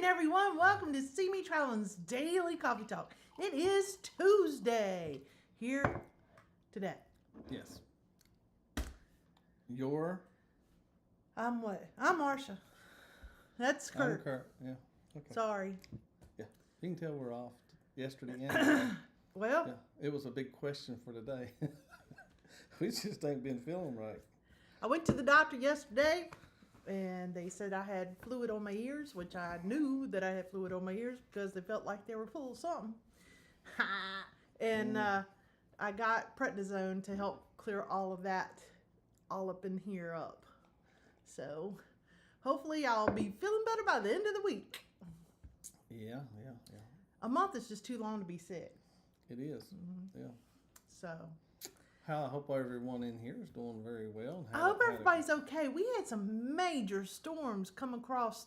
Everyone, welcome to CME Traveling's Daily Coffee Talk. It is Tuesday here today. Yes. You're? I'm what? I'm Marsha. That's Curt. I'm Curt. Yeah. Okay. Sorry. Yeah. You can tell we're off yesterday and today. Well, yeah. It was a big question for today. We just ain't been feeling right. I went to the doctor yesterday. And they said I had fluid on my ears, which I knew that I had fluid on my ears because they felt like they were full of something. And I got prednisone to help clear all of that, all up in here up. So hopefully I'll be feeling better by the end of the week. Yeah. A month is just too long to be sick. It is. Mm-hmm. Yeah. So. I hope everyone in here is doing very well. I hope everybody's okay. We had some major storms come across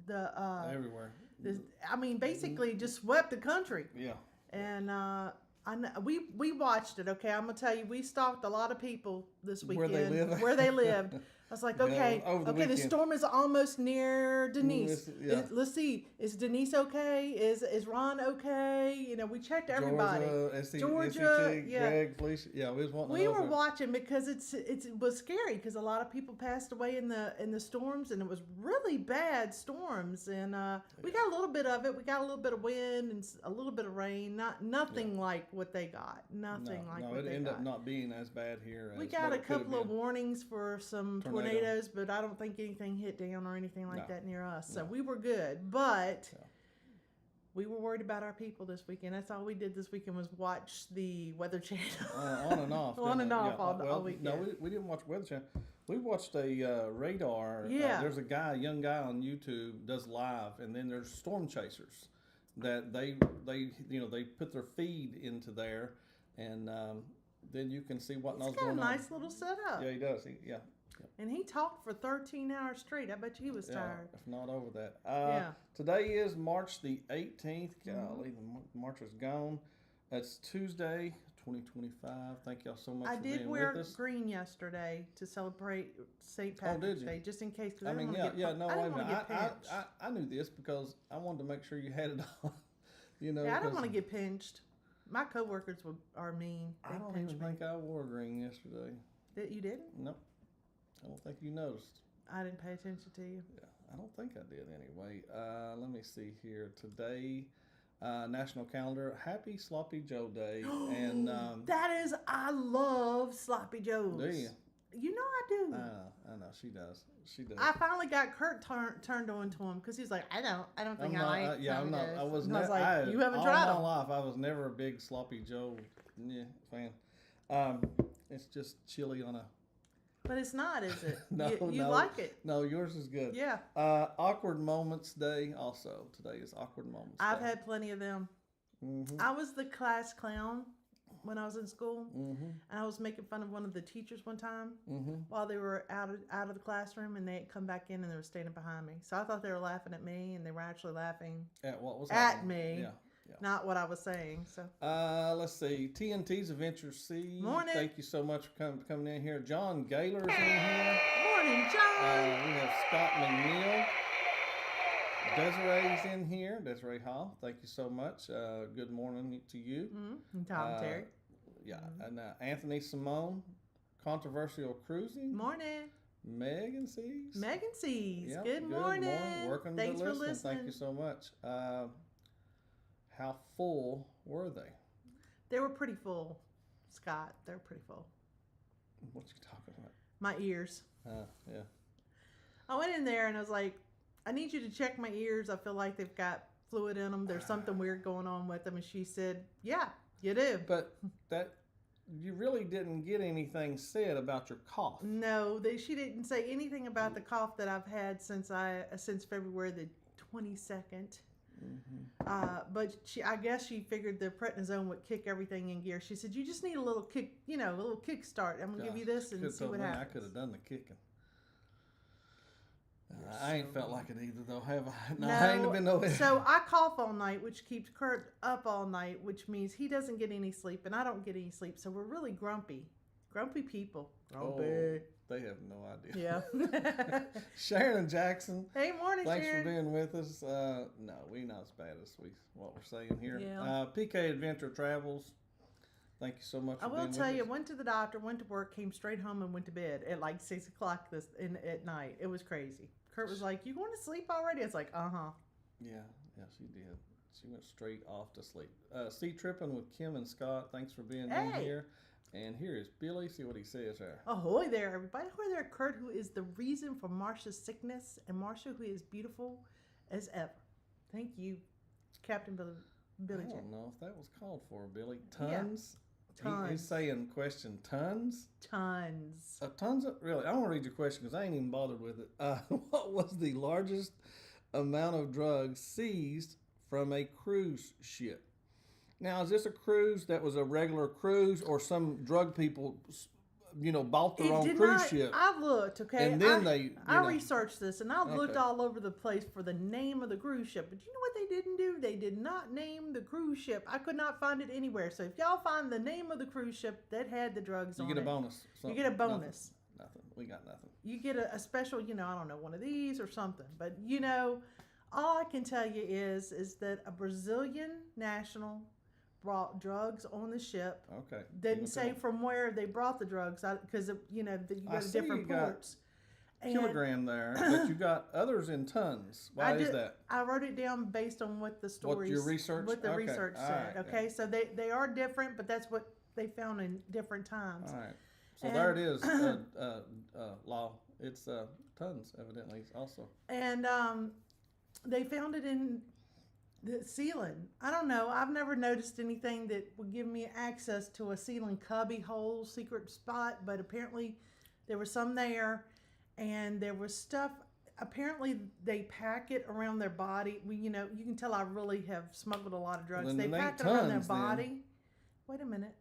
everywhere. Basically just swept the country. Yeah. And we watched it. Okay, I'm gonna tell you, we stalked a lot of people this weekend where they lived. I was like, okay, the storm is almost near Denise. Let's see, is Denise okay? Is Ron okay? You know, we checked everybody. Georgia, Greg, Felicia. Yeah, we was wanting. We were watching because it was scary because a lot of people passed away in the storms, and it was really bad storms. And we got a little bit of it. We got a little bit of wind and a little bit of rain. Nothing like what they got. Nothing like what they got. No, it ended up not being as bad here. We got a couple of warnings for some tornadoes, but I don't think anything hit down or anything like that near us. So we were good, but we were worried about our people this weekend. That's all we did this weekend was watch the Weather Channel. On and off. On and off all weekend. No, we didn't watch Weather Channel. We watched a radar. Yeah. There's a young guy on YouTube does live, and then there's storm chasers that they put their feed into there, and then you can see what knows going on. He's got a nice little setup. Yeah, he does. And he talked for 13 hours straight. I bet you he was tired. If not over that. Today is March the 18th. Golly, March is gone. That's Tuesday, 2025. Thank y'all so much for being with us. I did wear green yesterday to celebrate St. Patrick's Day, just in case. I knew this because I wanted to make sure you had it on. I don't want to get pinched. My coworkers are mean. I don't even think I wore green yesterday. You didn't? Nope. I don't think you noticed. I didn't pay attention to you. Yeah, I don't think I did anyway. Let me see here. Today, national calendar. Happy Sloppy Joe Day. And I love Sloppy Joes. Do you? You know I do. I know she does. She does. I finally got Curt turned on to him because he's like, I don't think I like. I'm not. I was never. Like, you haven't tried them. All my life, I was never a big Sloppy Joe fan. It's just chili on a. But it's not, is it? No, you like it. No, yours is good. Yeah. Awkward Moments Day also. Today is Awkward Moments Day. I've had plenty of them. Mm-hmm. I was the class clown when I was in school. Mm-hmm. And I was making fun of one of the teachers one time while they were out of the classroom, and they had come back in and they were standing behind me. So I thought they were laughing at me, and they were actually laughing at what was at me. Yeah. Not what I was saying. So let's see. TNT's Adventure C. Morning. Thank you so much for coming in here. John Gaylor's in here. Morning, John. We have Scott McNeil. Desiree's in here. Desiree Hall. Thank you so much. Good morning to you. And Tom Terry. Yeah. And Anthony Simone. Controversial Cruising. Morning. Megan C's. Yep, good morning. Working Thanks for listening. Thank you so much. How full were they? They were pretty full, Scott. They were pretty full. What you talking about? My ears. Yeah. I went in there and I was like, I need you to check my ears. I feel like they've got fluid in them. There's something weird going on with them. And she said, yeah, you do. But that you really didn't get anything said about your cough. No, she didn't say anything about the cough that I've had since February the 22nd. But I guess she figured the prednisone would kick everything in gear. She said, "You just need a little kick, a little kick start. I'm gonna give you this and see what happens." I could have done the kicking. I ain't felt like it either, though, have I? No, I ain't been nowhere. So I cough all night, which keeps Curt up all night, which means he doesn't get any sleep and I don't get any sleep. So we're really grumpy people. Grumpy. They have no idea. Yeah. Sharon and Jackson. Hey, morning, Thanks Sharon. for being with us. No, we not as bad as what we're saying here. Yeah. PK Adventure Travels. Thank you so much for being with us. I will tell you, went to the doctor, went to work, came straight home and went to bed at like 6 o'clock at night. It was crazy. Curt was like, "You going to sleep already?" It's like, "Uh-huh." Yeah, she did. She went straight off to sleep. Sea Tripping with Kim and Scott. Thanks for being in here. And here is Billy. See what he says there. Ahoy there, everybody. Ahoy there, Curt, who is the reason for Marsha's sickness, and Marsha, who is beautiful as ever. Thank you, Captain Billy I J. don't know if that was called for, Billy. Tons? Yeah. Tons. He's saying question tons? Tons. Tons of, really? I want to read your question because I ain't even bothered with it. What was the largest amount of drugs seized from a cruise ship? Now, is this a cruise that was a regular cruise, or some drug people, bought their own cruise ship? I looked, okay? And then I researched this, and I looked all over the place for the name of the cruise ship. But you know what they didn't do? They did not name the cruise ship. I could not find it anywhere. So if y'all find the name of the cruise ship that had the drugs on it, you get a bonus. You get a bonus. Nothing. We got nothing. You get a special, I don't know, one of these or something. But, all I can tell you is that a Brazilian national brought drugs on the ship. Okay. Didn't say from where they brought the drugs, because you go to different ports. Kilogram there, but you got others in tons. Why is that? I wrote it down based on what the stories, what the research said. Right, okay, so they are different, but that's what they found in different times. All right. So there it is. Law. It's tons, evidently, also. And they found it in the ceiling. I don't know. I've never noticed anything that would give me access to a ceiling cubby hole secret spot, but apparently there was some there, and there was stuff. Apparently they pack it around their body. You can tell I really have smuggled a lot of drugs. Well, they pack it around their body. Wait a minute.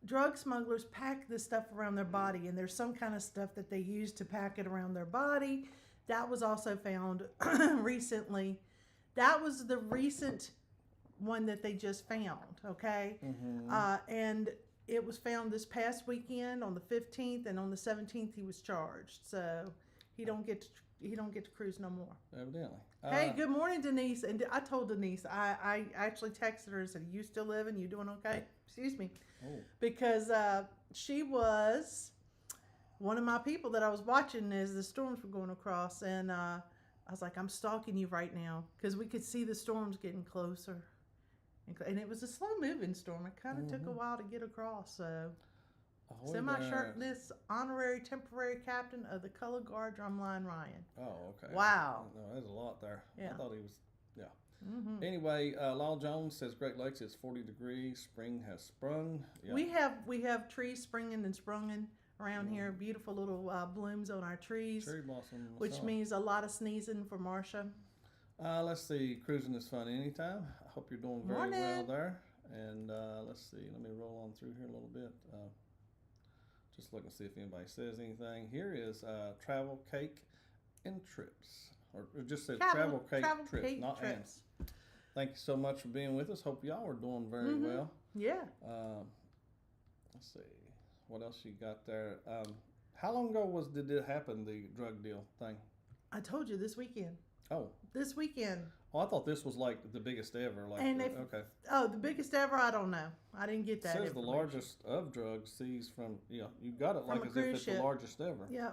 Drug smugglers pack this stuff around their body, and there's some kind of stuff that they use to pack it around their body. That was also found recently. That was the recent one that they just found, okay? Mm-hmm. And it was found this past weekend on the 15th, and on the 17th he was charged. So he don't get to cruise no more. Evidently. Hey, good morning, Denise. And I told Denise, I actually texted her and said, "You still living? You doing okay?" Excuse me. Oh. Because she was one of my people that I was watching as the storms were going across, and I was like, "I'm stalking you right now," because we could see the storms getting closer, and it was a slow-moving storm. It kind of took a while to get across. So, semi-shirtless honorary temporary captain of the Color Guard Drumline Ryan. Oh, okay. Wow. No, there's a lot there. Yeah. I thought he was. Yeah. Mm-hmm. Anyway, Lyle Jones says Great Lakes is 40 degrees. Spring has sprung. Yeah. We have trees springing and sprunging around here. Beautiful little blooms on our trees. Cherry blossom. Which means a lot of sneezing for Marsha. Let's see. Cruising is fun anytime. I hope you're doing very well there. And let's see. Let me roll on through here a little bit. Just looking to see if anybody says anything. Here is travel, cake, and trips. Or it just said travel, cake, trips, not trips. And. Thank you so much for being with us. Hope y'all are doing very well. Yeah. Let's see. What else you got there? How long ago did it happen, the drug deal thing? I told you this weekend. Oh. This weekend. Oh, I thought this was like the biggest ever. Okay. Oh, the biggest ever? I don't know. I didn't get that. It says the largest of drugs seized from. You got it like as if it's the largest ever. Yeah.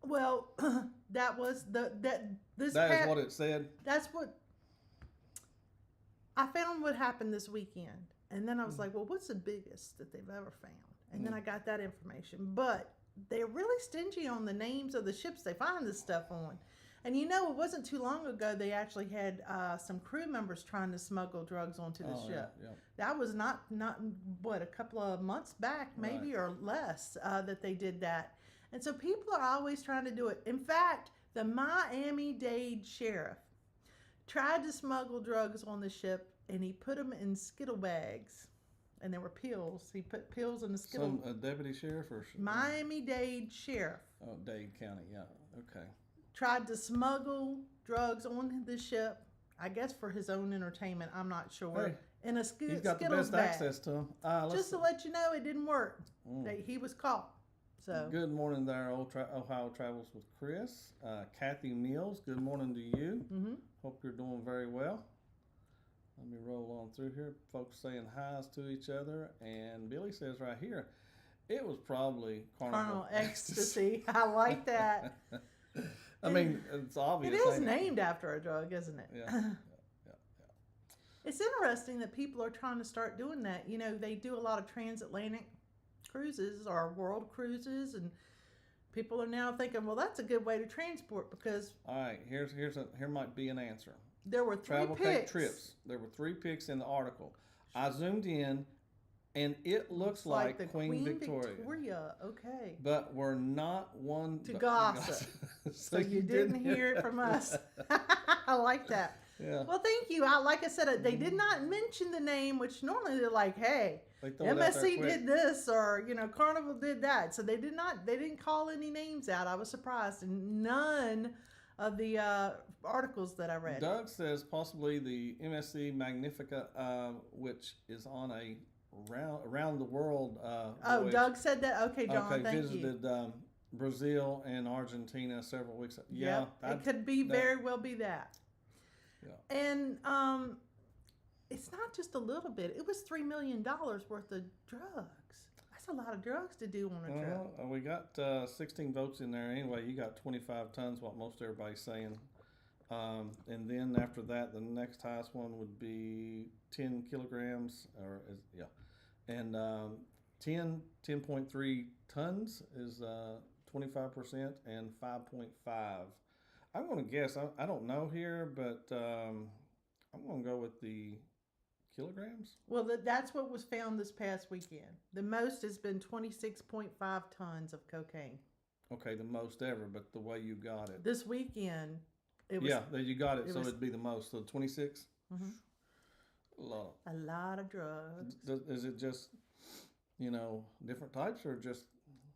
Well, that was That is what it said. That's what I found. What happened this weekend, and then I was like, well, what's the biggest that they've ever found? And then I got that information, but they're really stingy on the names of the ships they find this stuff on. And you know, it wasn't too long ago they actually had some crew members trying to smuggle drugs onto the ship. Yeah. That was not what, a couple of months back, maybe, or less, that they did that. And so people are always trying to do it. In fact, the Miami-Dade sheriff tried to smuggle drugs on the ship, and he put them in Skittle bags. And there were pills. He put pills in the Skittle. Some deputy sheriff or Miami-Dade sheriff. Oh, Dade County. Yeah. Okay. Tried to smuggle drugs on the ship, I guess for his own entertainment. I'm not sure. Hey, in a he's got the Skittles best bag. access to them. Just to let you know, it didn't work. He was caught. So good morning there, Ohio Travels with Chris. Kathy Mills, good morning to you. Mm-hmm. Hope you're doing very well. Let me roll on through here. Folks saying hi's to each other. And Billy says right here, it was probably carnal ecstasy. I like that. I mean, it's obvious. It is named after a drug, isn't it? Yeah. It's interesting that people are trying to start doing that. You know, they do a lot of transatlantic cruises or world cruises, and people are now thinking, well, that's a good way to transport because. All right, here might be an answer. There were 3 travel pics. trips. There were 3 pics in the article. I zoomed in, and it looks like the Queen Victoria. Okay. But we're not one to gossip. So you didn't hear it from us. I like that. Yeah. Well, thank you. Like I said, they did not mention the name, which normally they're like, hey, MSC did this, or Carnival did that. So they didn't call any names out. I was surprised, and none of the articles that I read. Doug says possibly the MSC Magnifica, which is on a around the world voyage. Doug said that. Okay, John, thank you. Visited Brazil and Argentina several weeks ago. Yeah, it could be very well be that. Yeah. And it's not just a little bit. It was $3 million worth of drugs. That's a lot of drugs to do on a trip. We got 16 votes in there anyway. You got 25 tons, what most everybody's saying. And then after that, the next highest one would be 10 kilograms, and 10.3 tons is 25%, and 5.5. I'm going to guess. I don't know here, but I'm going to go with the kilograms. Well, that's what was found this past weekend. The most has been 26.5 tons of cocaine. Okay, the most ever, but the way you got it. This weekend, it was. Yeah, you got it, so it'd be the most. So 26? Mm-hmm. A lot of drugs. Is it just, different types, or just...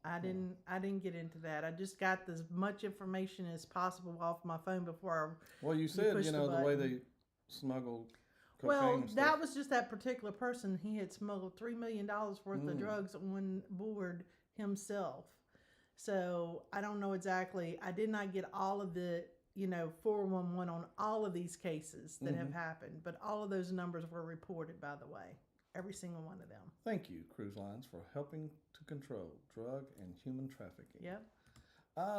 I didn't get into that. I just got as much information as possible off my phone before. Well, you said the way they smuggled cocaine. Well, and stuff. that was just that particular person. He had smuggled $3 million worth of drugs on board himself. So I don't know exactly. I did not get all of the 411 on all of these cases that have happened, but all of those numbers were reported, by the way. Every single one of them. Thank you, cruise lines, for helping to control drug and human trafficking. Yep.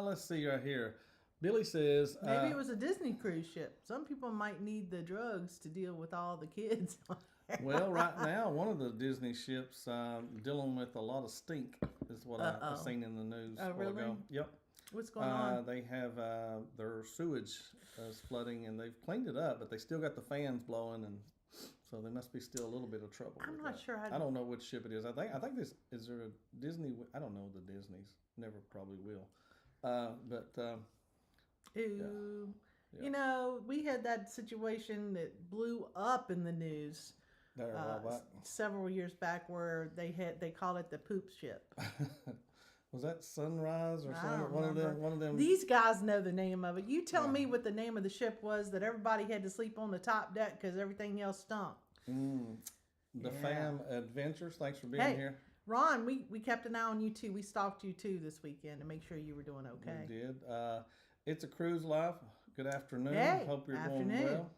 Let's see right here. Billy says... Maybe it was a Disney cruise ship. Some people might need the drugs to deal with all the kids. Well, right now, one of the Disney ships dealing with a lot of stink is what I've seen in the news. Oh, really? Ago. Yep. What's going on? They have their sewage is flooding, and they've cleaned it up, but they still got the fans blowing, and... So there must be still a little bit of trouble. I'm not sure. I don't know which ship it is. I think this is there a Disney. I don't know the Disneys. Never probably will. We had that situation that blew up in the news several years back where they call it the poop ship. Was that Sunrise or something? One of them. These guys know the name of it. You tell me what the name of the ship was that everybody had to sleep on the top deck because everything else stunk. The Fam Adventures. Thanks for being here. Ron, we kept an eye on you too. We stalked you too this weekend to make sure you were doing okay. We did. It's a Cruise Life. Good afternoon. Hey, hope you're doing well.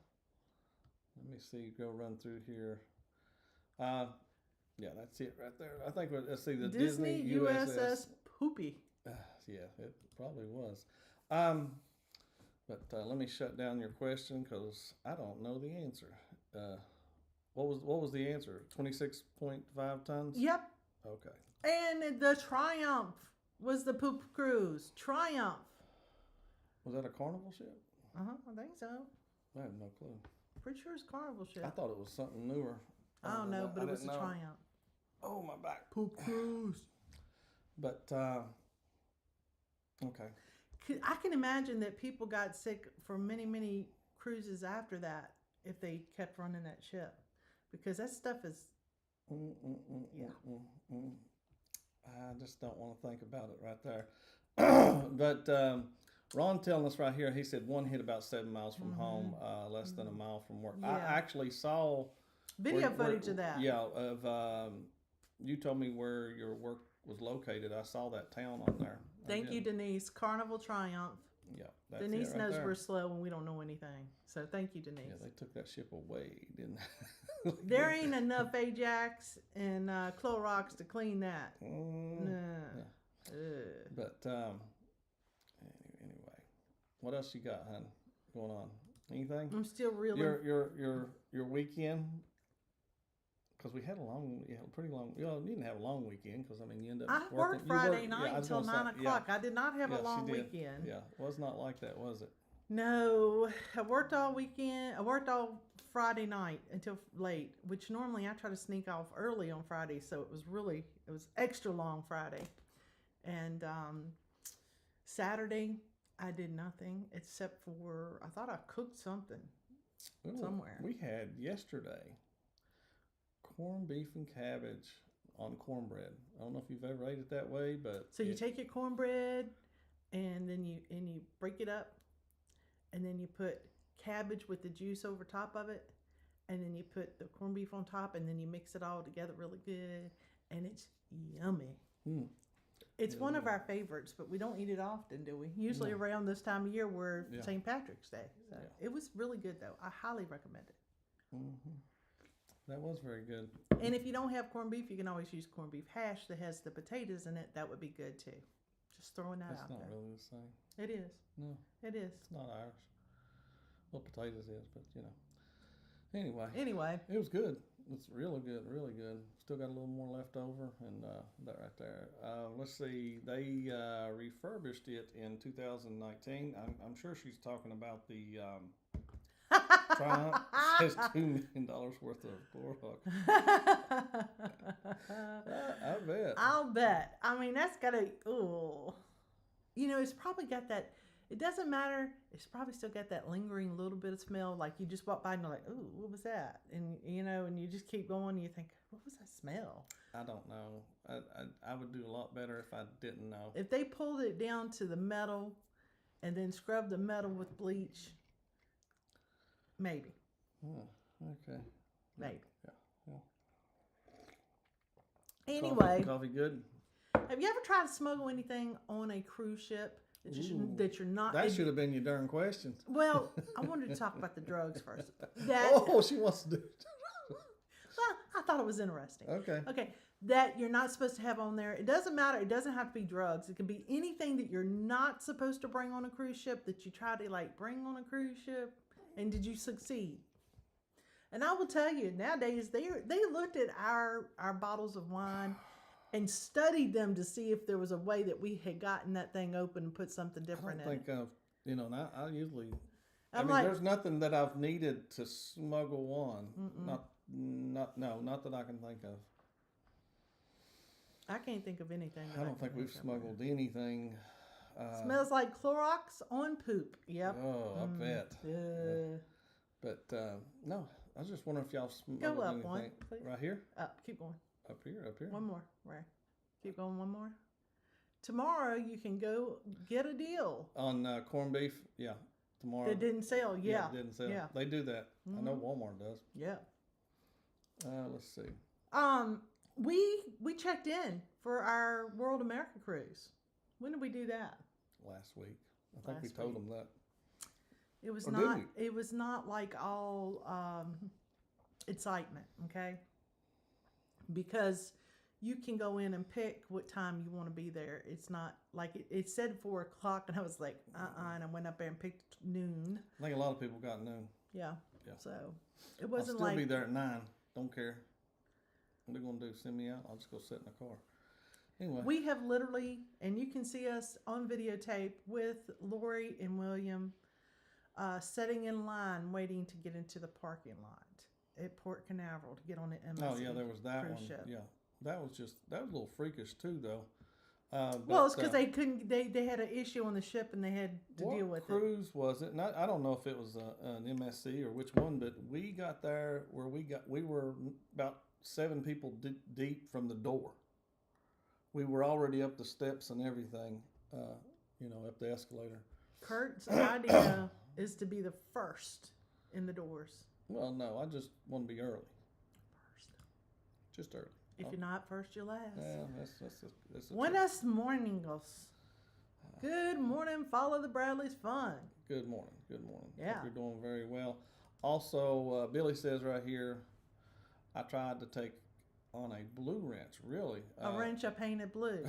Let me see. Go run through here. Yeah, that's it right there. I think let's see the Disney USS Poopy. Yeah, it probably was. But let me shut down your question because I don't know the answer. What was the answer? 26.5 tons? Yep. Okay. And the Triumph was the poop cruise. Triumph. Was that a Carnival ship? I think so. I have no clue. Pretty sure it's Carnival ship. I thought it was something newer. I don't know, but it was a Triumph. Oh, my back. Poop cruise. But, okay. I can imagine that people got sick for many, many cruises after that if they kept running that ship. Because that stuff is... I just don't want to think about it right there. But Ron telling us right here, he said one hit about 7 miles from home, less than a mile from work. Yeah. I actually saw... Video footage of that. Yeah, of... you told me where your work was located. I saw that town on there. Thank you, Denise. Carnival Triumph. Yeah, that's Denise it right knows there. we're slow when we don't know anything. So thank you, Denise. Yeah, they took that ship away, didn't they? There ain't enough Ajax and Clorox to clean that. Nah. Yeah. But anyway, what else you got, hon, going on? Anything? I'm still reeling. Your weekend. Because we had a pretty long. You didn't have a long weekend because I mean you ended up. I worked Friday night until 9 o'clock. I did not have a long weekend. Yeah, it was not like that, was it? No, I worked all weekend. I worked all Friday night until late, which normally I try to sneak off early on Friday. So it was extra long Friday, and Saturday I did nothing except for I thought I cooked something somewhere. We had yesterday corned beef and cabbage on cornbread. I don't know if you've ever ate it that way, but so you take your cornbread and then you break it up, and then you put cabbage with the juice over top of it, and then you put the corned beef on top, and then you mix it all together really good, and it's yummy. It's one of our favorites, but we don't eat it often, do we? Usually around this time of year, we're St. Patrick's Day. So it was really good, though. I highly recommend it. That was very good. And if you don't have corned beef, you can always use corned beef hash that has the potatoes in it. That would be good too. Just throwing that out there. That's not really the same. It is. No. It is. It's not ours. Well, potatoes is, but you know. Anyway. It was good. It's really good, really good. Still got a little more left over, and that right there. Let's see. They refurbished it in 2019. I'm sure she's talking about the Triumph. Says $2 million worth of Clorox. I bet. I'll bet. I mean, that's gotta. Ooh, it's probably got that. It doesn't matter. It's probably still got that lingering little bit of smell. Like you just walk by and you're like, ooh, what was that? And and you just keep going. And you think, what was that smell? I don't know. I would do a lot better if I didn't know. If they pulled it down to the metal, and then scrubbed the metal with bleach, maybe. Okay. Maybe. Yeah. Anyway. Coffee good? Have you ever tried to smuggle anything on a cruise ship that you're not? That should have been your darn question. Well, I wanted to talk about the drugs first. She wants to do it. Well, I thought it was interesting. Okay. That you're not supposed to have on there. It doesn't matter. It doesn't have to be drugs. It can be anything that you're not supposed to bring on a cruise ship that you try to bring on a cruise ship. And did you succeed? And I will tell you, nowadays they looked at our bottles of wine and studied them to see if there was a way that we had gotten that thing open and put something different in it. I usually. There's nothing that I've needed to smuggle on. Not that I can think of. I can't think of anything. I don't think we've smuggled anything. Smells like Clorox on poop. Yep. Oh, I bet. Yeah. But no, I was just wondering if y'all smuggled Go up anything. one, please. Right here? Up. Keep going. Up here? One more. Right. Keep going. One more. Tomorrow you can go get a deal. On corned beef? Yeah. Tomorrow. That didn't sell. Yeah. It didn't sell. Yeah. They do that. I know Walmart does. Yeah. Let's see. We checked in for our World America cruise. When did we do that? Last week. I think we told them that. It was Or not. did we? It was not like all excitement. Okay. Because you can go in and pick what time you want to be there. It's not like it said 4 o'clock, and I was like, and I went up there and picked noon. I think a lot of people got noon. Yeah. Yeah. So it wasn't I'll still like be there at 9. Don't care. What are they going to do? Send me out? I'll just go sit in the car. Anyway, We have literally, and you can see us on videotape with Lori and William sitting in line waiting to get into the parking lot at Port Canaveral to get on the MSC oh yeah, there was that cruise one. ship. Yeah, that was a little freakish too, though. Well, it's because they couldn't. They had an issue on the ship and they had to deal with What cruise was it? Not, I don't know if it was an MSC or which one, but we got there where we were about 7 people deep from the door. We were already up the steps and everything, up the escalator. Curt's idea is to be the first in the doors. Well, no, I just want to be early. First. Just early. If you're not first, you're last. Yeah, that's Buenos morningos. Good morning. Follow the Bradley's fun. Good morning. Good morning. Yeah. Hope you're doing very well. Also, Billy says right here, I tried to take on a blue wrench. Really? A wrench I painted blue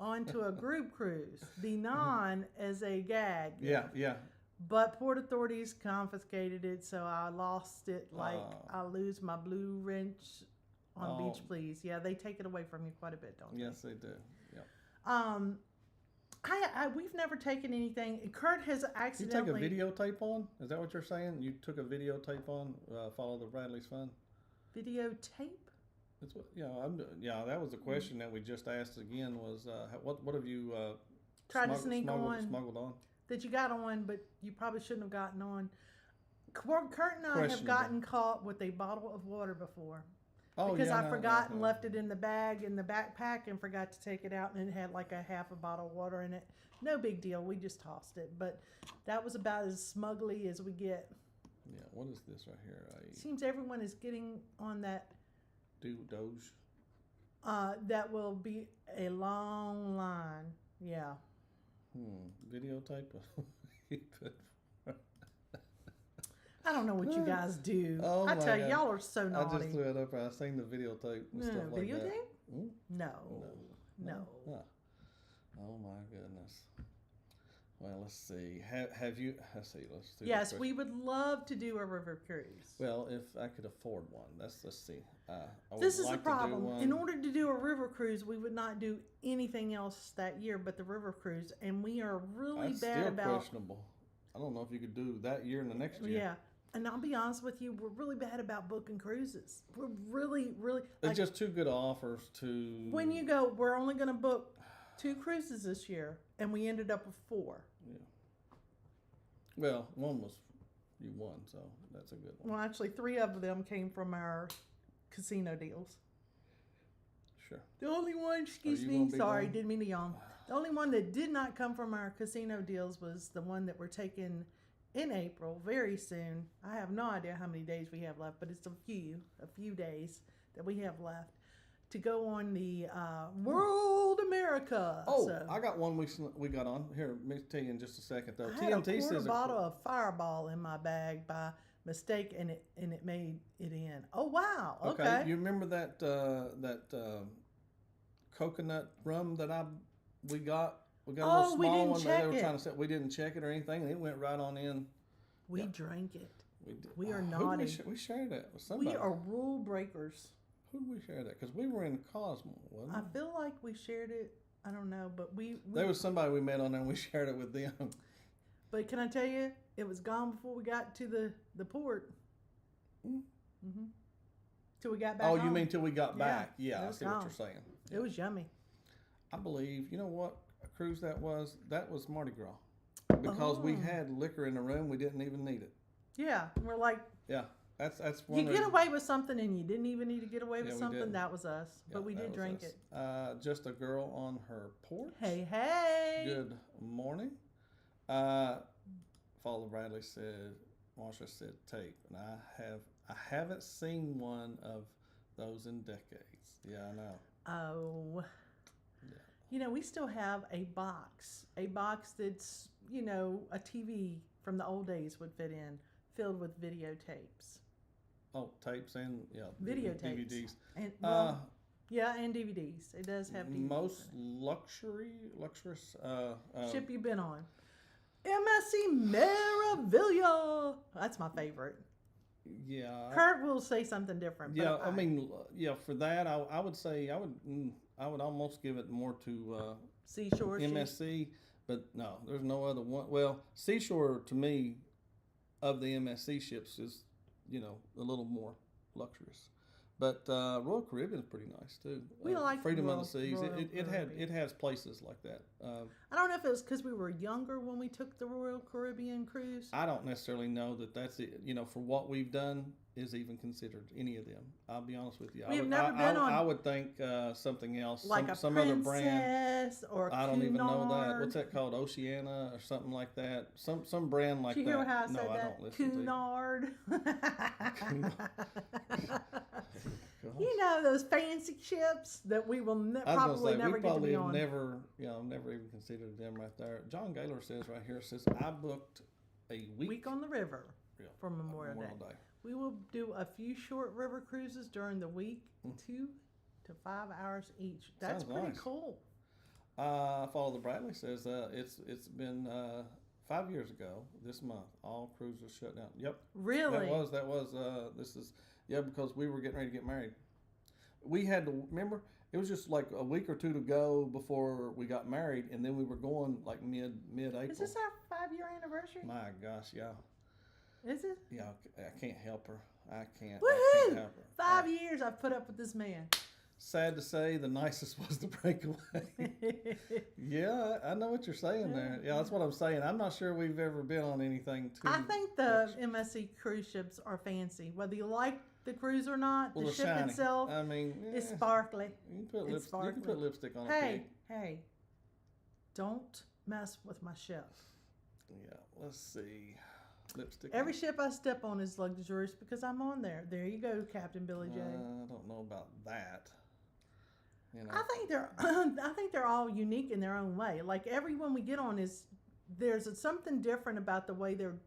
onto a group cruise. The non as a gag. Yeah, yeah. But port authorities confiscated it, so I lost it like I lose my blue wrench on Beach Please. Yeah, they take it away from you quite a bit, don't they? Yes, they do. Yeah. We've never taken anything. Curt has accidentally. You take a videotape on? Is that what you're saying? You took a videotape on? Follow the Bradley's Fun? Videotape? That's what. Yeah, that was the question that we just asked again. Was what have you tried to sneak smuggled on? That you got on, but you probably shouldn't have gotten on. Kurt and I have gotten caught with a bottle of water before. Oh, because yeah, I forgot and left it in the bag in the backpack and forgot to take it out, and it had like a half a bottle of water in it. No big deal. We just tossed it. But that was about as smugly as we get. Yeah, what is this right here? Seems everyone is getting on that. Doge. That will be a long line. Yeah. Videotape? I don't know what you guys do. Oh, I tell you, y'all are so naughty. I just threw it up. I seen the videotape and stuff like that. Videotape? No. Oh my goodness. Well, let's see. Have you? Let's see. Yes, we would love to do a river cruise. Well, if I could afford one, let's see. This is the problem. In order to do a river cruise, we would not do anything else that year but the river cruise, and we are really That's bad still about. Questionable. I don't know if you could do that year and the next year. Yeah. And I'll be honest with you, we're really bad about booking cruises. We're really. It's just too good offers to. When you go, we're only going to book 2 cruises this year, and we ended up with 4. Yeah. Well, one was you won, so that's a good one. Well, actually, 3 of them came from our casino deals. Sure. The only one, didn't mean to yawn. The only one that did not come from our casino deals was the one that we're taking in April, very soon. I have no idea how many days we have left, but it's a few days that we have left to go on the World America. Oh, so, I got one we got on. Here, let me tell you in just a second, though. I had a quarter bottle of Fireball in my bag by mistake, and it made it in. Oh, wow. Okay. You remember that coconut rum that we got? We got a little small one that they were trying to set. We didn't check it or anything, and it went right on in. We drank it. We did. We are naughty. We shared that with somebody. We are rule breakers. Who did we share that? Because we were in Cosmo, wasn't we? I feel like we shared it. I don't know, but we there was somebody we met on there, and we shared it with them. But can I tell you, it was gone before we got to the port. Mm-hmm. Till we got back. Oh, you mean till we got back? Yeah, I see gone. what you're saying. It was yummy. I believe, you know what cruise that was? That was Mardi Gras. Because we had liquor in the room, we didn't even need it. Yeah, we're like. Yeah, that's one. You get away with something, and you didn't even need to get away with something. Did. That was us, but we did drink it. Just a girl on her porch. Hey. Good morning. Father Bradley said, Marsha said tape, and I haven't seen one of those in decades. Yeah, I know. Oh. Yeah. We still have a box that's, a TV from the old days would fit in, filled with videotapes. Oh, tapes and, videotapes. DVDs. And, and DVDs. It does have DVDs. Most luxurious ship you've been on. MSC Meraviglia. That's my favorite. Yeah. Curt will say something different. Yeah, I mean, for that, I would say I would almost give it more to Seashore ships. MSC, but no, there's no other one. Well, Seashore to me, of the MSC ships, is a little more luxurious. But Royal Caribbean is pretty nice too. We like Freedom Royal, of the Seas. Royal It has places like that. I don't know if it was because we were younger when we took the Royal Caribbean cruise. I don't necessarily know that that's it. For what we've done is even considered any of them. I'll be honest with you. We've never been on I would think something else, like some a other brand. or I don't even know that. Cunard. What's that called? Oceana or something like that. Some brand like Did you hear that. how I No, said I that? don't listen Cunard. to. You know those fancy ships that we will probably never we get to probably be have on. never even considered them right there. John Gaylor says right here, I booked a week on the river yeah, for Memorial Day. We will do a few short river cruises during the week, 2 to 5 hours each. That's Sounds pretty nice. cool. Follow the Bradley says it's been 5 years ago this month. All cruises shut down. Yep. Really? That was this is because we were getting ready to get married. We had to remember it was just like a week or two to go before we got married, and then we were going like mid April. Is this our 5-year anniversary? My gosh, yeah. Is it? Yeah, I can't help her. I can't Woohoo! help her. 5 years I've put up with this man. Sad to say, the nicest was the breakaway. Yeah, I know what you're saying there. Yeah, that's what I'm saying. I'm not sure we've ever been on anything too. I think the MSC cruise ships are fancy. Whether you like the cruise or not, well, the ship shiny. itself I mean, is sparkly. You can It's put lipstick on a Hey, pig. don't mess with my ship. Yeah, let's see. Lipstick. Every ship I step on is luxurious because I'm on there. There you go, Captain Billy J. I don't know about that. I think they're all unique in their own way. Like every one we get on there's something different about the way they're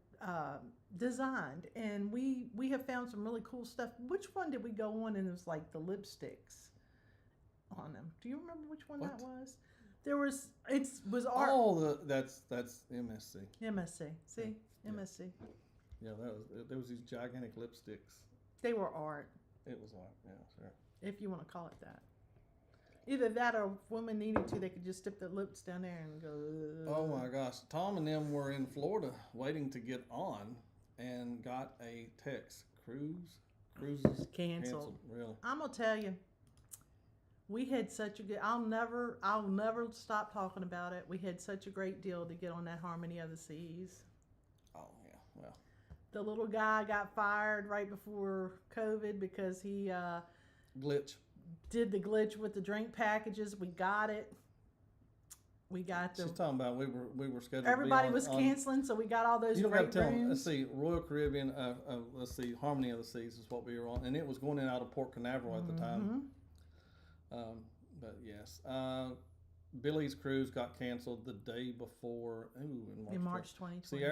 designed, and we have found some really cool stuff. Which one did we go on and it was like the lipsticks on them? Do you remember which one that was? There was art. Oh, that's MSC. MSC. See, Yeah. MSC. Yeah, there was these gigantic lipsticks. They were art. It was art. Yeah, sure. If you want to call it that. Either that or if women needed to, they could just dip their lips down there and go. Oh my gosh. Tom and them were in Florida waiting to get on and got a text. Cruises canceled. Really? I'm gonna tell you, we had such a good. I'll never stop talking about it. We had such a great deal to get on that Harmony of the Seas. Oh yeah. Well. The little guy got fired right before COVID because he Glitch. did the glitch with the drink packages. We got it. We got the. She's talking about we were scheduled. Everybody to be was canceling, so we got all those. You don't great have to tell them. rooms. Let's see, Royal Caribbean. Let's see, Harmony of the Seas is what we were on, and it was going in out of Port Canaveral at the time. But yes, Billy's cruise got canceled the day before. In March 2020. See,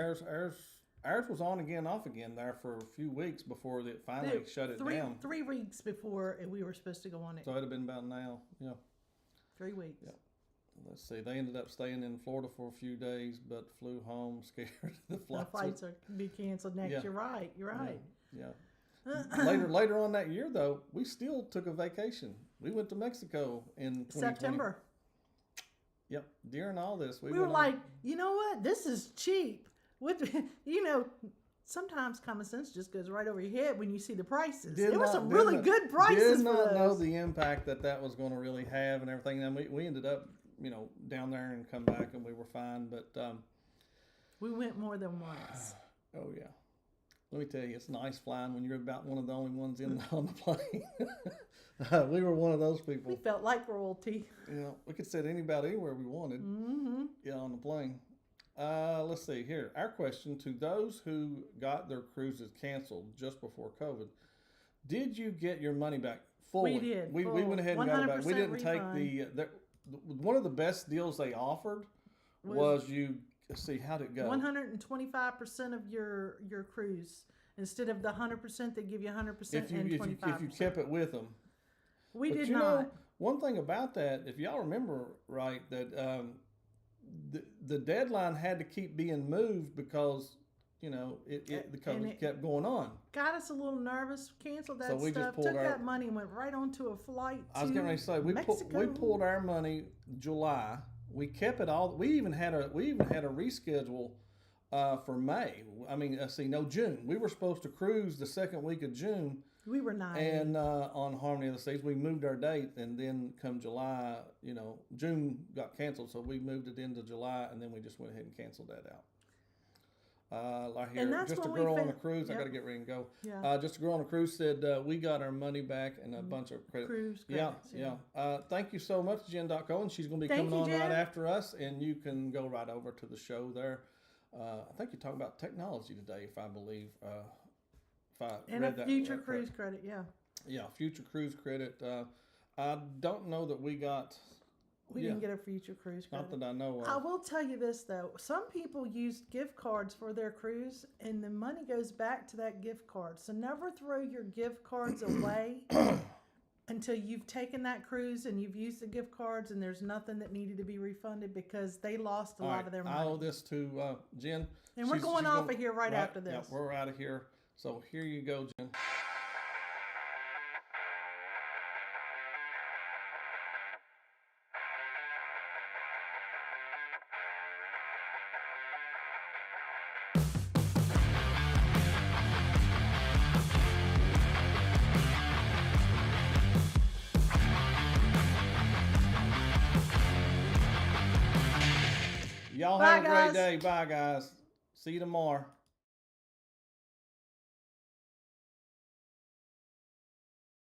ours was on again, off again there for a few weeks before it finally shut it down. 3 weeks before we were supposed to go on it. So it'd have been about now. Yeah. 3 weeks. Yeah. Let's see. They ended up staying in Florida for a few days, but flew home scared. The flights are be canceled next. Yeah. You're right. You're right. Yeah. later on that year, though, we still took a vacation. We went to Mexico in 2020. September. Yep. During all this, we were like, you know what? This is cheap. Sometimes common sense just goes right over your head when you see the prices. There were some really good prices. Did not know the impact that was going to really have and everything. And we ended up, down there and come back and we were fine. But we went more than once. Oh yeah. Let me tell you, it's nice flying when you're about one of the only ones on the plane. We were one of those people. We felt like royalty. We could sit anybody anywhere we wanted. Mm-hmm. Yeah, on the plane. Let's see here. Our question to those who got their cruises canceled just before COVID: did you get your money back fully? We did. We went ahead and got it back. We didn't refund. take the one of the best deals they offered was you. Let's see, how'd it go? 125% of your cruise instead of the 100%. They give you 100% and 25%. If you kept it with them. We did not. know, one thing about that, if y'all remember right, that the deadline had to keep being moved because because and it kept going on. Got us a little nervous. Canceled that So we just stuff. pulled Took our- that money and went right onto a flight to I was getting ready to say we Mexico. pulled our money July. We kept it all. We even had a reschedule for May. I mean, June. We were supposed to cruise the second week of June. We were naive. And on Harmony of the Seas, we moved our date, and then come July, June got canceled, so we moved it into July, and then we just went ahead and canceled that out. Like here, And that's just a when we girl on fin- a cruise. Yep. I got to get ready and go. Yeah. Just a girl on a cruise said we got our money back and a bunch of credit. Cruise Yeah, credits, yeah. Thank you so much, Jen.co, and she's going to be Thank coming you, on Jen. right after us, and you can go right over to the show there. I think you're talking about technology today, if I believe. If I And read a that future correct. cruise credit, yeah. Yeah, future cruise credit. I don't know that we got. We didn't get a future cruise credit. Not that I know of. I will tell you this though: some people use gift cards for their cruise, and the money goes back to that gift card. So never throw your gift cards away until you've taken that cruise and you've used the gift cards, and there's nothing that needed to be refunded because they lost a lot of their money. I owe this to Jen. And we're going off of here right after this. Yeah, we're out of here. So here you go, Jen. Y'all Bye, have a guys. great day. Bye, guys. See you tomorrow.